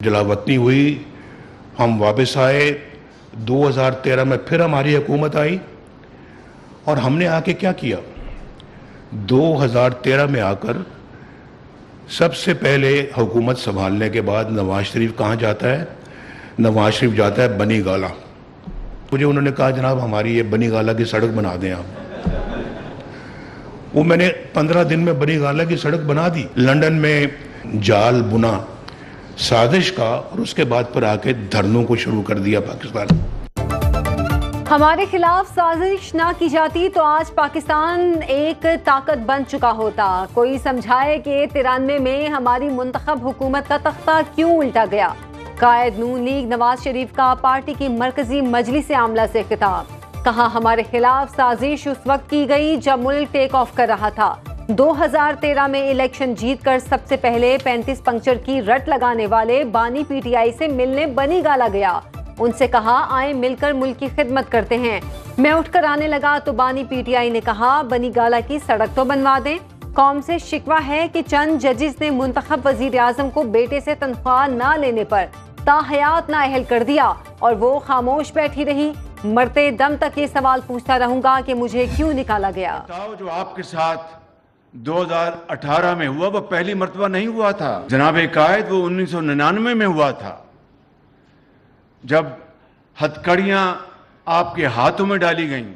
जलावतनी हुई, हम वापस आए, 2013 में फिर हमारी हुकूमत आई और हमने आके क्या किया, 2013 में आकर सबसे पहले हुकूमत संभालने के बाद नवाज शरीफ कहाँ जाता है, नवाज शरीफ जाता है बनी गाला। मुझे उन्होंने कहा जनाब हमारी ये बनी गाला की सड़क बना दें आप। वो मैंने 15 दिन में बनी गाला की सड़क बना दी। लंदन में जाल बुना साजिश का और उसके बाद पर आके धरनों को शुरू कर दिया पाकिस्तान। हमारे खिलाफ साजिश ना की जाती तो आज पाकिस्तान एक ताकत बन चुका होता। कोई समझाए कि 93 में हमारी मुंतखब हुकूमत का तख्ता क्यों उल्टा गया। कायद नून लीग नवाज शरीफ का पार्टी की मरकजी मजलिस आमला से खिताब। कहा हमारे खिलाफ साजिश उस वक्त की गई जब मुल्क टेक ऑफ कर रहा था। 2013 में इलेक्शन जीतकर सबसे पहले 35 पंक्चर की रट लगाने वाले बानी पीटीआई से मिलने बनी गाला गया। उनसे कहा आए मिलकर मुल्क की खिदमत करते हैं। मैं उठकर आने लगा तो बानी पीटीआई ने कहा बनी गाला की सड़क तो बनवा दें। कौम से शिकवा है कि चंद जजेस ने मुंतखब वजीर आजम को बेटे से तनख्वाह ना लेने पर ताहयात नाअहल कर दिया और वो खामोश बैठी रही। मरते दम तक ये सवाल पूछता रहूंगा कि मुझे क्यों निकाला गया। जो आपके साथ 2018 में हुआ वो पहली मर्तबा नहीं हुआ था जनाब कायद, वो 1999 में हुआ था जब हथकड़ियां आपके हाथों में डाली गईं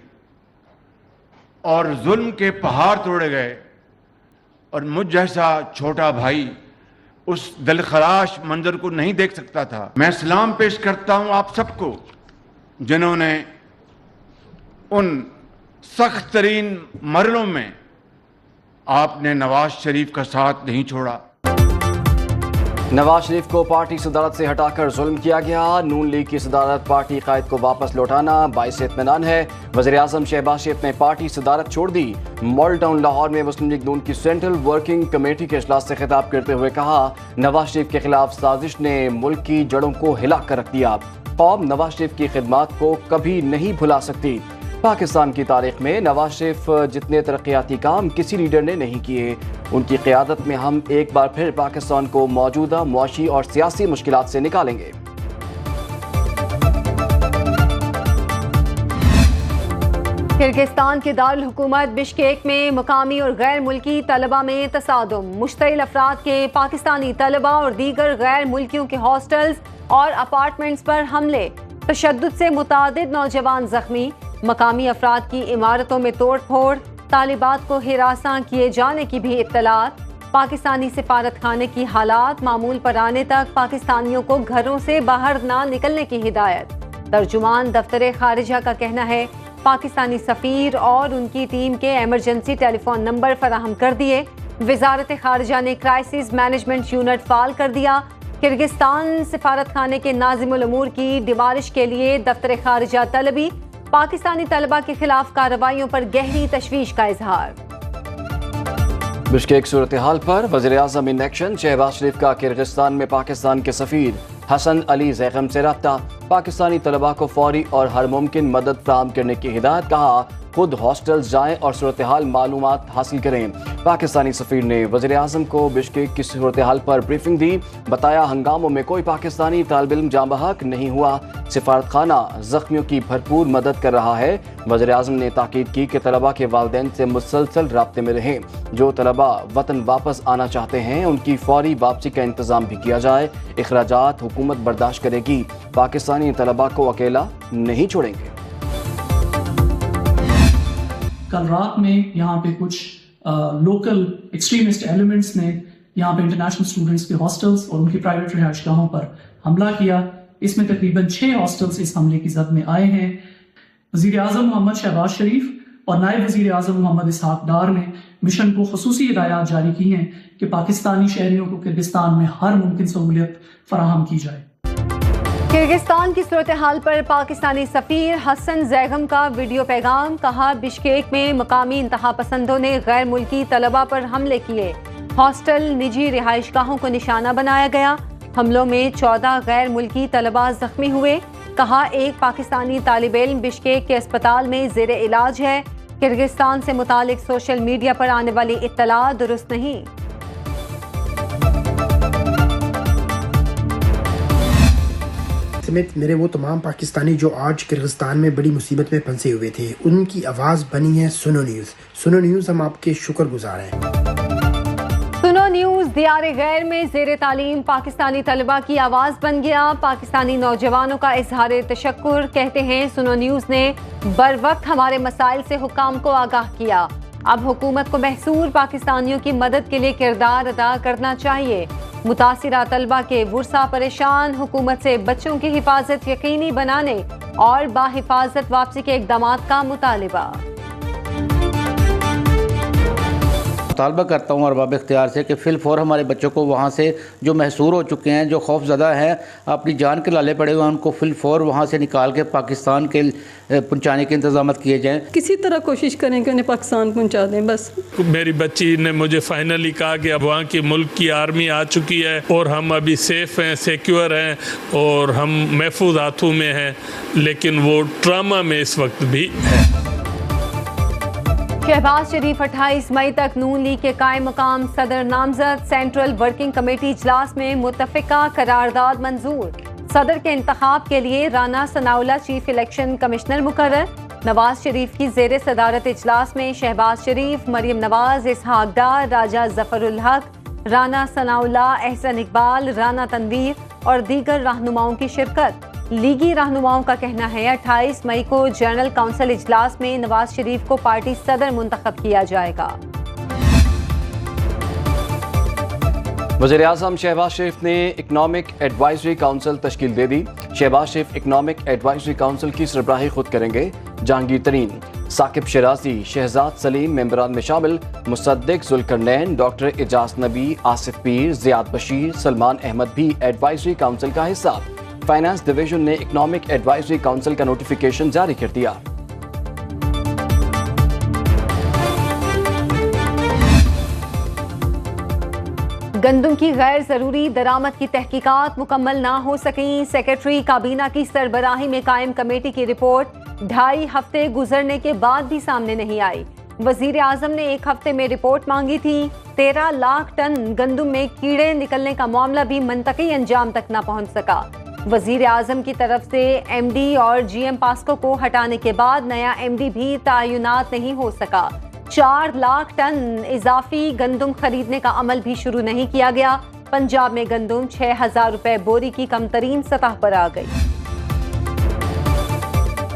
और जुल्म के पहाड़ तोड़े गए और मुझ जैसा छोटा भाई उस दिलखराश मंजर को नहीं देख सकता था। मैं सलाम पेश करता हूं आप सबको जिन्होंने उन सख्त तरीन मरलों में आपने नवाज शरीफ का साथ नहीं छोड़ा। नवाज शरीफ को पार्टी सदारत से हटाकर जुल्म किया गया। नून लीग की सदारत पार्टी कायद को वापस लौटाना बाइस इत्मीनान है। वज़ीर आज़म शहबाज शरीफ ने पार्टी सदारत छोड़ दी। मॉडल टाउन लाहौर में मुस्लिम लीग नून की सेंट्रल वर्किंग कमेटी के इजलास से खिताब करते हुए कहा नवाज शरीफ के खिलाफ साजिश ने मुल्क की जड़ों को हिला कर रख दिया। कौम नवाज शरीफ की खिदमत को कभी नहीं भुला सकती। पाकिस्तान की तारीख में नवाज शरीफ जितने तरक्याती काम किसी लीडर ने नहीं किए। उनकी क़यादत में हम एक बार फिर पाकिस्तान को मौजूदा मुआशी और सियासी मुश्किलात से निकालेंगे। किर्गिस्तान के दारुल हुकूमत बिश्केक में मुकामी और गैर मुल्की तलबा में तसादुम। मुश्तइल अफराद के पाकिस्तानी तलबा और दीगर गैर मुल्कियों के हॉस्टल्स और अपार्टमेंट्स पर हमले। तशद्दुद से मुतादिद नौजवान जख्मी। मकामी अफराद की इमारतों में तोड़ फोड़। तालिबात को हिरासां किए जाने की भी इत्तलात। पाकिस्तानी सिफारत खाने की हालात मामूल पर आने तक पाकिस्तानियों को घरों से बाहर ना निकलने की हिदायत। तर्जुमान दफ्तर खारिजा का कहना है पाकिस्तानी सफीर और उनकी टीम के एमरजेंसी टेलीफोन नंबर फराहम कर दिए। वजारत खारिजा ने क्राइसिस मैनेजमेंट यूनिट फाल कर दिया। किर्गिस्तान सिफारत खाने के नाज़िमुल उमूर की डिमालिश के लिए दफ्तर खारिजा तलबी। पाकिस्तानी तलबा के खिलाफ कार्रवाइयों पर गहरी तशवीश का इजहार। बिश्केक सूरत हाल पर वज़ीर आज़म इन एक्शन। शहबाज शरीफ का किर्गिस्तान में पाकिस्तान के सफीर हसन अली ज़ैगम से रब्ता। पाकिस्तानी तलबा को फौरी और हर मुमकिन मदद फराहम करने की हिदायत। कहा खुद हॉस्टल्स जाएं और सूरत हाल मालूमात हासिल करें। पाकिस्तानी सफीर ने वज़ीर आज़म को बिश्केक की सूरत हाल पर ब्रीफिंग दी। बताया हंगामों में कोई पाकिस्तानी तालिब इल्म जाँ बहक नहीं हुआ। सिफारत खाना जख्मियों की भरपूर मदद कर रहा है। वज़ीर आज़म ने ताकीद की कि तलबा के वालिदैन से मुसलसल राब्ते में रहें। जो तलबा वतन वापस आना चाहते हैं उनकी फौरी वापसी का इंतज़ाम भी किया जाए। इखराजात हुकूमत बर्दाश्त करेगी। पाकिस्तानी तलबा को अकेला नहीं छोड़ेंगे। कल रात में यहाँ पे कुछ लोकल एक्सट्रीमिस्ट एलिमेंट्स ने यहाँ पे इंटरनेशनल स्टूडेंट्स के हॉस्टल्स और उनकी प्राइवेट रिहाइशगाहों पर हमला किया। इसमें तकरीबन 6 हॉस्टल्स इस हमले की जद में आए हैं। वज़ीर आज़म मोहम्मद शहबाज शरीफ और नायब वज़ीर आज़म मोहम्मद इसहाक डार ने मिशन को खुसूसी हिदायत जारी की हैं कि पाकिस्तानी शहरियों को किर्गिस्तान में हर मुमकिन सहूलियत फराहम की जाए। किर्गिस्तान की सूरत हाल पर पाकिस्तानी सफीर हसन ज़ैगम का वीडियो पैगाम। कहा बिश्केक में मकामी इंतहा पसंदों ने गैर मुल्की तलबा पर हमले किए। हॉस्टल निजी रिहाइशगाहों को निशाना बनाया गया। हमलों में 14 गैर मुल्की तलबा जख्मी हुए। कहा एक पाकिस्तानी तालिब इल्म बिश्केक के अस्पताल में ज़ेर इलाज है। किर्गिस्तान से मुतालिक सोशल मीडिया पर आने वाली इत्तला दुरुस्त नहीं। سمیت میرے وہ تمام پاکستانی جو آج کرغزستان میں بڑی مصیبت میں پھنسے ہوئے تھے، ان کی آواز بنی ہے سنو نیوز۔ سنو نیوز، ہم آپ کے شکر گزار ہیں۔ سنو نیوز دیار غیر میں زیر تعلیم پاکستانی طلبہ کی آواز بن گیا۔ پاکستانی نوجوانوں کا اظہار تشکر۔ کہتے ہیں سنو نیوز نے بر وقت ہمارے مسائل سے حکام کو آگاہ کیا۔ اب حکومت کو محصور پاکستانیوں کی مدد کے لیے کردار ادا کرنا چاہیے۔ متاثرہ طلبہ کے ورثہ پریشان، حکومت سے بچوں کی حفاظت یقینی بنانے اور باحفاظت واپسی کے اقدامات کا مطالبہ۔ مطالبہ کرتا ہوں ارباب اختیار سے کہ فی الفور ہمارے بچوں کو وہاں سے جو محصور ہو چکے ہیں، جو خوف زدہ ہیں، اپنی جان کے لالے پڑے ہوئے ہیں، ان کو فی الفور وہاں سے نکال کے پاکستان کے پہنچانے کے انتظامات کیے جائیں۔ کسی طرح کوشش کریں کہ انہیں پاکستان پہنچا دیں بس۔ میری بچی نے مجھے فائنلی کہا کہ اب وہاں کی ملک کی آرمی آ چکی ہے اور ہم ابھی سیف ہیں، سیکیور ہیں اور ہم محفوظ ہاتھوں میں ہیں، لیکن وہ ٹراما میں اس وقت بھی ہے۔ شہباز شریف 28 مئی تک نون لیگ کے قائم مقام صدر نامزد۔ سینٹرل ورکنگ کمیٹی اجلاس میں متفقہ قرارداد منظور۔ صدر کے انتخاب کے لیے Rana Sanaullah chief election commissioner مقرر۔ نواز شریف کی زیر صدارت اجلاس میں شہباز شریف، مریم نواز، اسحاق ڈار، راجہ ظفر الحق، رانا ثناءاللہ، احسن اقبال، رانا تنویر اور دیگر رہنماؤں کی شرکت۔ لیگی رہنماؤں کا کہنا ہے 28 مئی کو جنرل کونسل اجلاس میں نواز شریف کو پارٹی صدر منتخب کیا جائے گا۔ وزیر اعظم شہباز شریف نے اکنامک ایڈوائزری کونسل تشکیل دے دی۔ شہباز شریف اکنامک ایڈوائزری کونسل کی سربراہی خود کریں گے۔ جہانگیر ترین، ثاقب شیرازی، شہزاد سلیم ممبران میں شامل۔ مصدق ذوالقرنین، ڈاکٹر اعجاز نبی، آصف پیر، زیاد بشیر، سلمان احمد بھی ایڈوائزری کونسل کا حصہ۔ فائنانس ڈویژن نے اکنامک ایڈوائزری کونسل کا نوٹیفیکیشن جاری کر دیا۔ گندم کی غیر ضروری درآمد کی تحقیقات مکمل نہ ہو سکیں۔ سیکرٹری کابینہ کی سربراہی میں قائم کمیٹی کی رپورٹ 2.5 ہفتے گزرنے کے بعد بھی سامنے نہیں آئی۔ وزیر اعظم نے 1 ہفتے میں رپورٹ مانگی تھی۔ 13 لاکھ ٹن گندم میں کیڑے نکلنے کا معاملہ بھی منطقی انجام تک نہ پہنچ سکا۔ وزیر اعظم کی طرف سے ایم ڈی اور جی ایم پاسکو کو ہٹانے کے بعد نیا ایم ڈی بھی تعینات نہیں ہو سکا۔ 4 لاکھ ٹن اضافی گندم خریدنے کا عمل بھی شروع نہیں کیا گیا۔ پنجاب میں گندم 6,000 روپے بوری کی کم ترین سطح پر آ گئی۔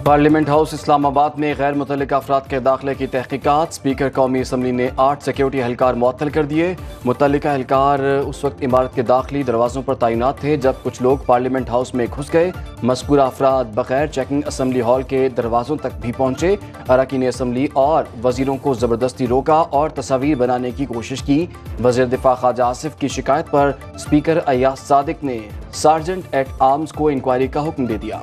پارلیمنٹ ہاؤس اسلام آباد میں غیر متعلقہ افراد کے داخلے کی تحقیقات۔ اسپیکر قومی اسمبلی نے 8 سیکیورٹی اہلکار معطل کر دیے۔ متعلقہ اہلکار اس وقت عمارت کے داخلی دروازوں پر تعینات تھے جب کچھ لوگ پارلیمنٹ ہاؤس میں گھس گئے۔ مذکورہ افراد بغیر چیکنگ اسمبلی ہال کے دروازوں تک بھی پہنچے۔ اراکین اسمبلی اور وزیروں کو زبردستی روکا اور تصاویر بنانے کی کوشش کی۔ وزیر دفاع خواجہ آصف کی شکایت پر اسپیکر ایاز صادق نے سارجنٹ ایٹ آرمز کو انکوائری کا حکم دے دیا۔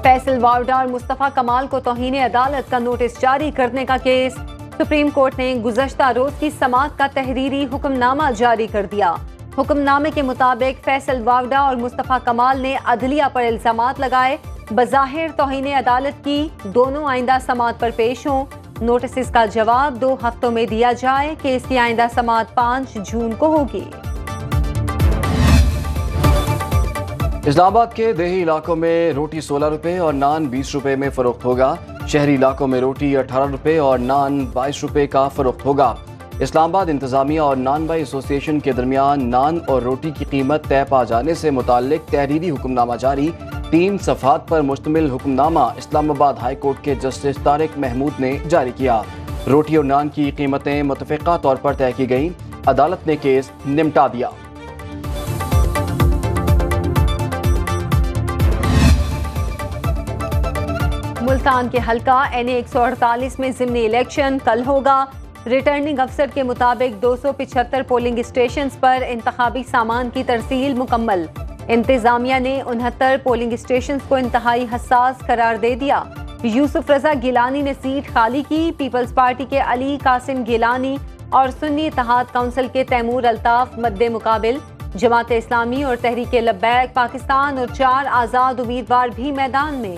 فیصل واوڈا اور مصطفیٰ کمال کو توہین عدالت کا نوٹس جاری کرنے کا کیس۔ سپریم کورٹ نے گزشتہ روز کی سماعت کا تحریری حکم نامہ جاری کر دیا۔ حکم نامے کے مطابق فیصل واوڈا اور مصطفیٰ کمال نے عدلیہ پر الزامات لگائے۔ بظاہر توہین عدالت کی، دونوں آئندہ سماعت پر پیش ہوں۔ نوٹسز کا جواب 2 ہفتوں میں دیا جائے۔ کیس کی آئندہ سماعت 5 جون کو ہوگی۔ اسلام آباد کے دیہی علاقوں میں روٹی 16 روپے اور نان 20 روپے میں فروخت ہوگا۔ شہری علاقوں میں روٹی 18 روپے اور نان 22 روپے کا فروخت ہوگا۔ اسلام آباد انتظامیہ اور نان بائی ایسوسی ایشن کے درمیان نان اور روٹی کی قیمت طے پا جانے سے متعلق تحریری حکم نامہ جاری۔ 3 صفحات پر مشتمل حکم نامہ اسلام آباد ہائی کورٹ کے جسٹس طارق محمود نے جاری کیا۔ روٹی اور نان کی قیمتیں متفقہ طور پر طے کی گئیں۔ عدالت نے کیس نمٹا دیا۔ ملتان کے حلقہ NA 148 میں ضمنی الیکشن کل ہوگا۔ ریٹرننگ افسر کے مطابق 275 پولنگ اسٹیشنز پر انتخابی سامان کی ترسیل مکمل۔ انتظامیہ نے 69 پولنگ اسٹیشنز کو انتہائی حساس قرار دے دیا۔ یوسف رضا گیلانی نے سیٹ خالی کی۔ پیپلز پارٹی کے علی قاسم گیلانی اور سنی اتحاد کونسل کے تیمور الطاف مد مقابل۔ جماعت اسلامی اور تحریک لبیک پاکستان اور 4 آزاد امیدوار بھی میدان میں۔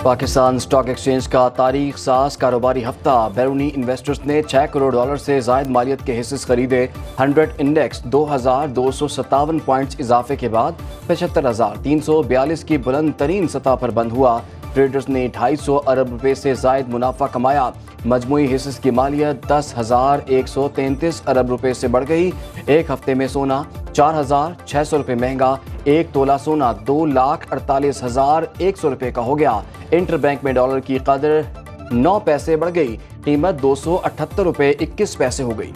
पाकिस्तान स्टॉक एक्सचेंज का तारीख साज कारोबारी हफ्ता। बैरूनी इन्वेस्टर्स ने $6 करोड़ से जायद मालियत के हिस्से खरीदे। 100 इंडेक्स 2257 पॉइंट्स इजाफे के बाद 75,342 की बुलंद तरीन सतह पर बंद हुआ। ट्रेडर्स ने 250 अरब रुपए से जायद मुनाफा कमाया। मजमूई हिस्से की मालियत 10,133 अरब रुपए से बढ़ गई। एक हफ्ते में सोना 4,600 रुपए महंगा। एक तोला सोना 2,48,100 रुपए का हो गया। इंटर बैंक में डॉलर की कदर 9 पैसे बढ़ गई। कीमत 278 रुपए 21 पैसे हो गई।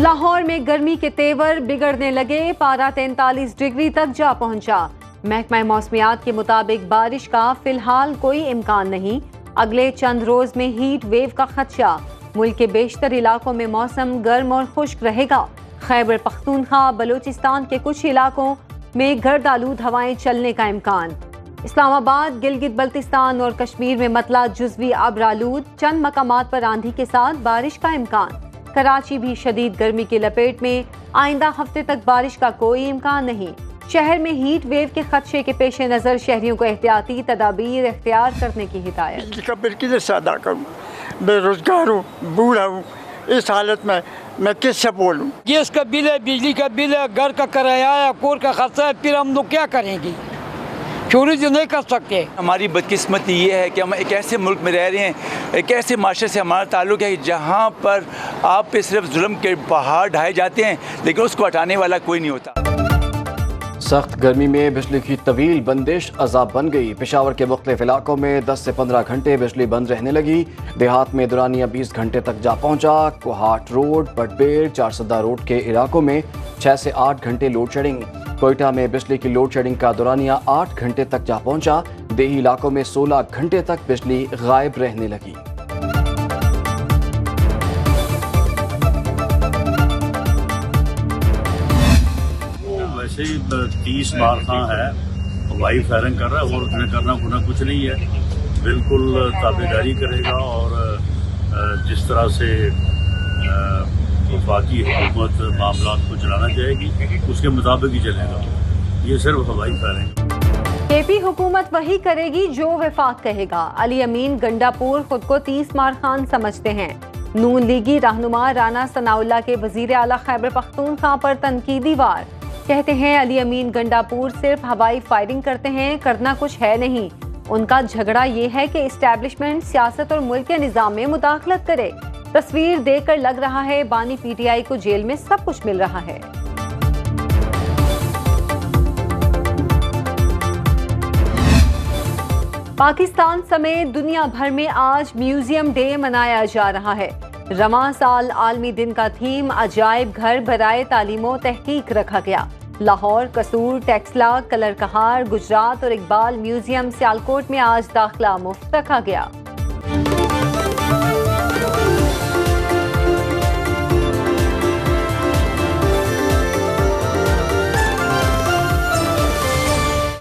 लाहौर में गर्मी के तेवर बिगड़ने लगे। पारा 43 डिग्री तक जा पहुंचा। महकमा मौसमियात के मुताबिक बारिश का फिलहाल कोई इम्कान नहीं। अगले चंद रोज में हीट वेव का खदशा। मुल्क के बेशतर इलाकों में मौसम गर्म और खुश्क रहेगा। खैबर पख्तूनख्वा, बलूचिस्तान के कुछ इलाकों में गर्द आलूद हवाएं चलने का इम्कान। इस्लामाबाद, गिलगित बल्तिस्तान और कश्मीर में मतला जुज़वी अब्र आलूद। चंद मकामात पर आंधी के साथ बारिश का इम्कान। कराची भी शदीद गर्मी की लपेट में। आइंदा हफ्ते तक बारिश का कोई इम्कान नहीं। शहर में हीट वेव के खदशे के पेश नज़र शहरियों को एहतियाती तदाबीर इख्तियार करने की हिदायत। बिजली का बिल किधर अदा करूँ? बेरोजगार हूँ, बूढ़ा हूँ, इस हालत में मैं किससे बोलूँ? गैस का बिल है, बिजली का बिल है, घर का किराया है, कोर का खर्चा है, फिर हम लोग क्या करेंगे? चोरी तो नहीं कर सकते। हमारी बदकिस्मती ये है कि हम एक ऐसे मुल्क में रह रहे हैं, एक ऐसे माशरे से हमारा ताल्लुक़ है जहाँ पर आप पे सिर्फ जुल्म के पहाड़ ढाए जाते हैं, लेकिन उसको हटाने वाला कोई नहीं होता। सख्त गर्मी में बिजली की तवील बंदिश अजाब बन गई। पेशावर के मुख्तलिफ इलाकों में 10 से 15 घंटे बिजली बंद रहने लगी। देहात में दुरानिया 20 घंटे तक जा पहुंचा। कोहाट रोड, बटबेर, चारसदा रोड के इलाकों में 6 से 8 घंटे लोड शेडिंग। कोयटा में बिजली की लोड शेडिंग का दुरानिया 8 घंटे तक जा पहुंचा। देही इलाकों में 16 घंटे तक बिजली गायब रहने लगी। वैसे ही 30 बारखां है, हवाई फायरिंग कर रहा है और उसने करना गुना कुछ नहीं है। बिल्कुल ताबेदारी करेगा और जिस तरह से वफाकी हुकूमत मामला को चलाना चाहेगी उसके मुताबिक ही चलेगा। ये सिर्फ हवाई फायरिंग। केपी हुकूमत वही करेगी जो वफाक कहेगा। अली अमीन गंडापुर खुद को 30 मार खान समझते हैं। नून लीगी रहनुमा राना सनाउल्लाह के वजीर आला खैबर पख्तूनख्वा पर तनकीदी वार। कहते हैं अली अमीन गंडापुर सिर्फ हवाई फायरिंग करते हैं, करना कुछ है नहीं। उनका झगड़ा ये है कि इस्टेब्लिशमेंट सियासत और मुल्क के निज़ाम में मुदाखलत करे। तस्वीर देखकर लग रहा है बानी पीटीआई को जेल में सब कुछ मिल रहा है। पाकिस्तान समेत दुनिया भर में आज म्यूजियम डे मनाया जा रहा है। रवां साल आलमी दिन का थीम अजायब घर बराए तालीमो तहकीक रखा गया। लाहौर, कसूर, टेक्सला, कलर कहार, गुजरात और इकबाल म्यूजियम सियालकोट में आज दाखिला मुफ्त रखा गया।